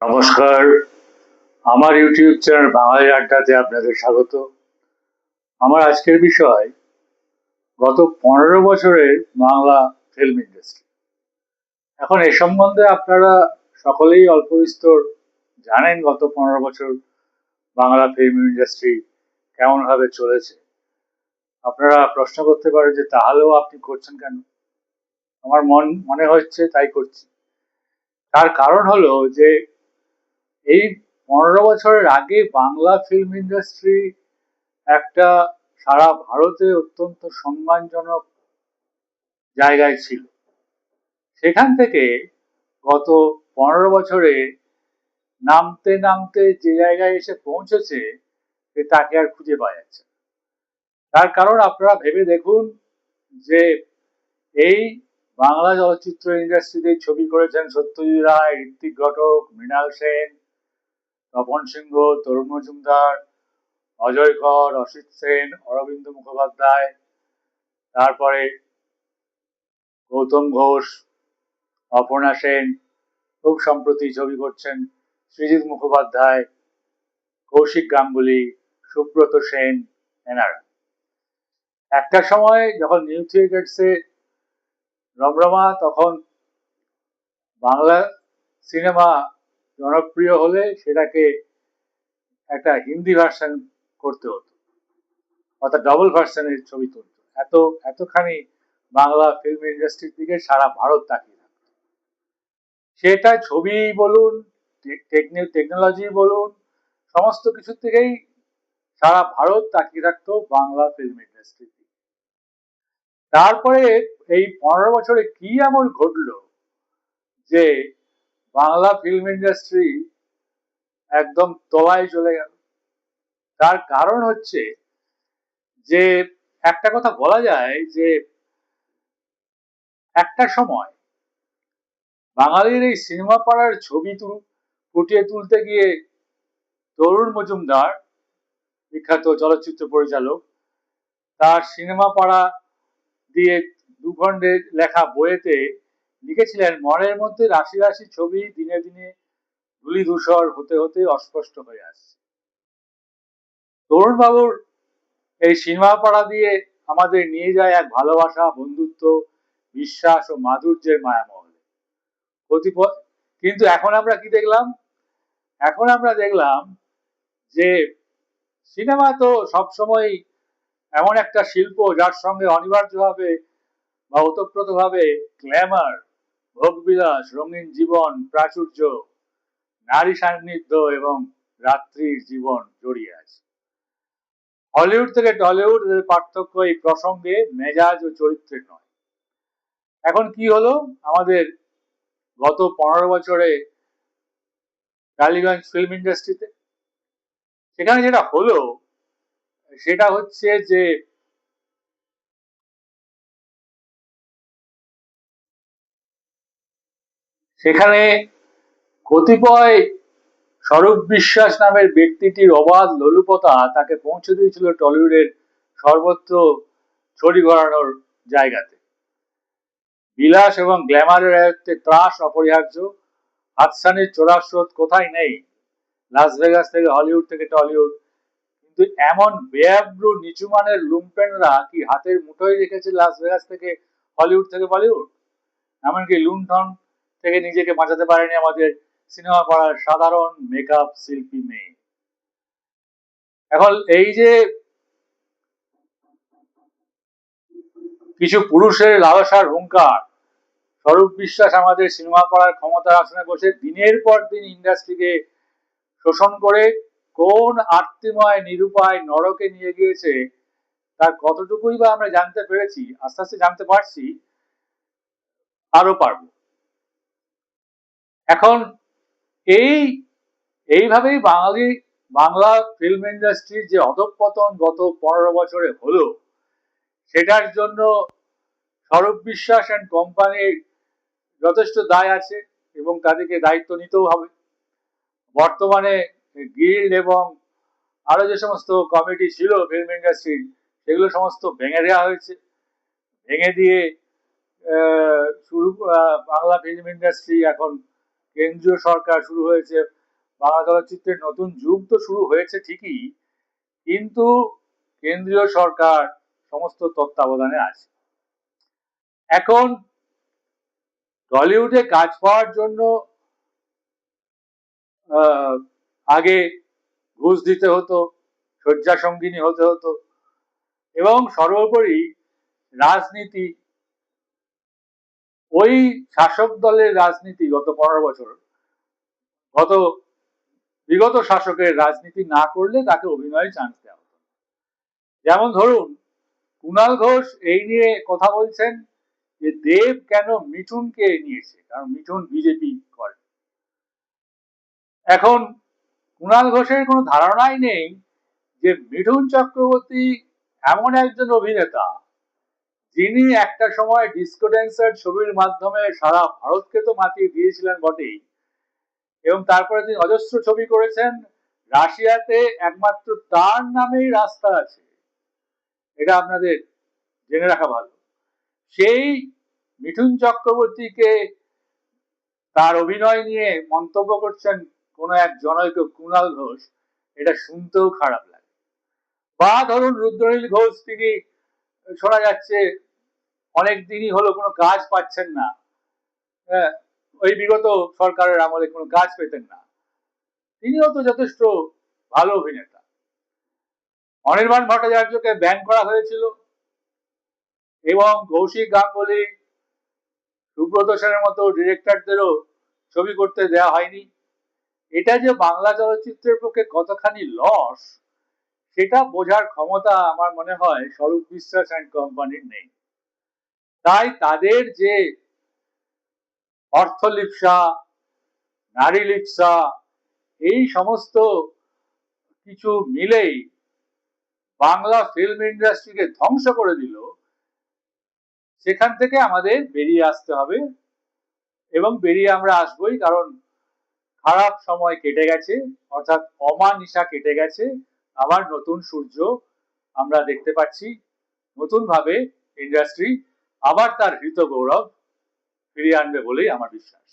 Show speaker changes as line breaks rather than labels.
নমস্কার, আমার YouTube channel বাঙালি আড্ডাতে আপনাদের স্বাগত। আমার আজকের বিষয় গত 15 বছরের বাংলা ফিল্ম ইন্ডাস্ট্রি। এখন এ সম্বন্ধে আপনারা সকলেই অল্প বিস্তর জানেন গত 15 বছর বাংলা ফিল্ম ইন্ডাস্ট্রি কেমন ভাবে চলেছে। আপনারা প্রশ্ন করতে পারেন যে তাহলেও আপনি করছেন কেন? আমার মনে হচ্ছে তাই করছি। তার কারণ হলো যে এই 15 বছরের আগে বাংলা ফিল্ম ইন্ডাস্ট্রি একটা সারা ভারতে অত্যন্ত সম্মানজনক জায়গায় ছিল। সেখান থেকে গত 15 বছরে নামতে নামতে যে জায়গায় এসে পৌঁছেছে তাকে আর খুঁজে পাওয়া যাচ্ছে না। তার কারণ আপনারা ভেবে দেখুন যে এই বাংলা চলচ্চিত্র ইন্ডাস্ট্রিতে ছবি করেছেন সত্যজিৎ রায়, ঋত্বিক ঘটক, মৃণাল সেন, তপন সিংহ, তরুণ মজুমদার, অজয় কর, অসিত সেন, অরবিন্দ মুখোপাধ্যায়, তারপরে গৌতম ঘোষ, অপর্ণা সেন, খুব সম্প্রতি ছবি করছেন সৃজিত মুখোপাধ্যায়, কৌশিক গাঙ্গুলি, সুব্রত সেন, এনারা। একটা সময় যখন নিউ থিয়েটার্সে রমরমা, তখন বাংলা সিনেমা জনপ্রিয় হলে সেটাকে একটা হিন্দি ভার্সন করতে হতো, অর্থাৎ ডবল ভার্সনের ছবি তুলত। এতখানি বাংলা ফিল্ম ইন্ডাস্ট্রির দিকে সারা ভারত তাকিয়ে থাকতো। সেটা ছবি বলুন, টেকনোলজি বলুন, সমস্ত কিছু থেকেই সারা ভারত তাকিয়ে থাকতো বাংলা ফিল্ম ইন্ডাস্ট্রি। তারপরে এই 15 বছরে কি এমন ঘটলো যে বাংলা ফিল্ম ইন্ডাস্ট্রি একদম তলায় চলে গেল? তার কারণ হচ্ছে যে একটা কথা বলা যায় যে একটা সময় বাঙালির এই সিনেমা পাড়ার ছবি ফুটিয়ে তুলতে গিয়ে তরুণ মজুমদার, বিখ্যাত চলচ্চিত্র পরিচালক, তার সিনেমা পাড়া দিয়ে দুখণ্ডের লেখা বইয়েতে লিখেছিলেন, মনের মধ্যে রাশি রাশি ছবি দিনে দিনে ধূলিধূসর হতে হতে অস্পষ্ট হয়ে আসছে। তরুণ বাবুর এই সিনেমা পাড়া দিয়ে আমাদের নিয়ে যায় এক ভালোবাসা, বন্ধুত্ব, বিশ্বাস ও মাধুর্যের মায়ামহলে। কিন্তু এখন আমরা কি দেখলাম? এখন আমরা দেখলাম যে সিনেমা তো সবসময় এমন একটা শিল্প যার সঙ্গে অনিবার্যভাবে বা ওতপ্রোতভাবে গ্ল্যামার, ভোগবিলাস, রঙিন জীবন, প্রাচুর্য, নারী সান্নিধ্য এবং রাত্রির জীবন জড়িয়ে আছে। হলিউড থেকে টলিউড এর পার্থক্য এই প্রসঙ্গে মেজাজ ও চরিত্রের নয়। এখন কি হলো আমাদের গত 15 বছরে টালিগঞ্জ ফিল্ম ইন্ডাস্ট্রিতে? সেখানে যেটা হলো সেটা হচ্ছে যে সেখানে কতিপয় স্বরূপ বিশ্বাস নামের ব্যক্তিটির অবাধ লোলুপতা তাকে পৌঁছে দিয়েছিল টলিউডের সর্বত্র ছড়ি ঘোরানোর জায়গাতে। বিলাস এবং গ্ল্যামারের আয়ত্তে ত্রাস অপরিহার্য, হাতছানির চোরাস্রোত কোথায় নেই, লাস ভেগাস থেকে হলিউড থেকে টলিউড। কিন্তু এমন বেআব্রু নিচুমানের লুম্পেনরা কি হাতের মুঠোয় রেখেছে লাস ভেগাস থেকে হলিউড থেকে বলিউড? এমনকি লুণ্ঠন থেকে নিজেকে বাঁচাতে পারেনি আমাদের সিনেমা পাড়ার সাধারণ মেকআপ শিল্পী মেয়ে। এখন এই যে কিছু পুরুষের লালসার হুঙ্কার, স্বরূপ বিশ্বাস আমাদের সিনেমা পাড়ার ক্ষমতার আসনে বসে দিনের পর দিন ইন্ডাস্ট্রিকে শোষণ করে কোন আর্তিময় নিরুপায় নরকে নিয়ে গিয়েছে তার কতটুকুই বা আমরা জানতে পেরেছি, আস্তে আস্তে জানতে পারছি, আরো পারবো। এখন এই এইভাবেই বাংলা ফিল্ম ইন্ডাস্ট্রির যে অধঃপতন গত 15 বছরে হলো, সেটার জন্য স্বরূপ বিশ্বাস অ্যান্ড কোম্পানির যথেষ্ট দায় আছে এবং তাদেরকে দায়িত্ব নিতেও হবে। বর্তমানে গিল্ড এবং আরো যে সমস্ত কমিটি ছিল ফিল্ম ইন্ডাস্ট্রির, সেগুলো সমস্ত ভেঙে দেওয়া হয়েছে। ভেঙে দিয়ে বাংলা ফিল্ম ইন্ডাস্ট্রি এখন কেন্দ্রীয় সরকার শুরু হয়েছে, বাংলা চলচ্চিত্রের নতুন যুগ তো শুরু হয়েছে ঠিকই, কিন্তু কেন্দ্রীয় সরকার সমস্ত তত্ত্বাবধানে আছে। এখন টলিউডে কাজ পাওয়ার জন্য আগে ঘুষ দিতে হতো, শয্যা সঙ্গিনী হতে হতো, এবং সর্বোপরি রাজনীতি, ওই শাসক দলের রাজনীতি গত 15 বছর, গত বিগত শাসকের রাজনীতি না করলে তাকে অভিনয়ে চান্স দেওয়া হতো। যেমন ধরুন, কুণাল ঘোষ এই নিয়ে কথা বলছেন যে দেব কেন মিঠুনকে নিয়েছে, কারণ মিঠুন বিজেপি করে। এখন কুণাল ঘোষের কোনো ধারণাই নেই যে মিঠুন চক্রবর্তী এমন একজন অভিনেতা যিনি একটা সময় ডিস্কো ড্যান্সার ছবির মাধ্যমে সারা ভারতকে তো মাতিয়ে দিয়েছিলেন বটেই, এবং তারপরে তিনি অজস্র ছবি করেছেন। রাশিয়াতে একমাত্র তার নামেই রাস্তা আছে, এটা আপনাদের জেনে রাখা ভালো। সেই মিঠুন চক্রবর্তীকে তার অভিনয় নিয়ে মন্তব্য করছেন কোন এক জনৈক কুণাল ঘোষ, এটা শুনতেও খারাপ লাগে। বা ধরুন রুদ্রনীল ঘোষ, তিনি শোনা যাচ্ছে অনেক দিনই হলো কোনো কাজ পাচ্ছেন না, হ্যাঁ, ওই বিগত সরকারের আমলে কোনো কাজ পেতেন না। তিনিও তো যথেষ্ট ভালো অভিনেতা। অনির্বাণ ভট্টাচার্যকে ব্যান করা হয়েছিল, এবং কৌশিক গাঙ্গুলি, সুব্রত সেনের মতো ডিরেক্টরদেরও ছবি করতে দেওয়া হয়নি। এটা যে বাংলা চলচ্চিত্রের পক্ষে কতখানি লস, সেটা বোঝার ক্ষমতা আমার মনে হয় স্বরূপ বিশ্বাস অ্যান্ড কোম্পানির নেই। তাই তাদের যে অর্থলিপ্সা, নারী লিপ্সা, এই সমস্ত কিছু মিলেই বাংলা ফিল্ম ইন্ডাস্ট্রিকে ধ্বংস করে দিল, সেখান থেকে আমাদের বেরিয়ে আসতে হবে, এবং বেরিয়ে আমরা আসবোই। কারণ খারাপ সময় কেটে গেছে, অর্থাৎ অমানিশা কেটে গেছে, আবার নতুন সূর্য আমরা দেখতে পাচ্ছি। নতুন ভাবে ইন্ডাস্ট্রি আবার তার হৃত গৌরব ফিরিয়ে আনবে বলেই আমার বিশ্বাস।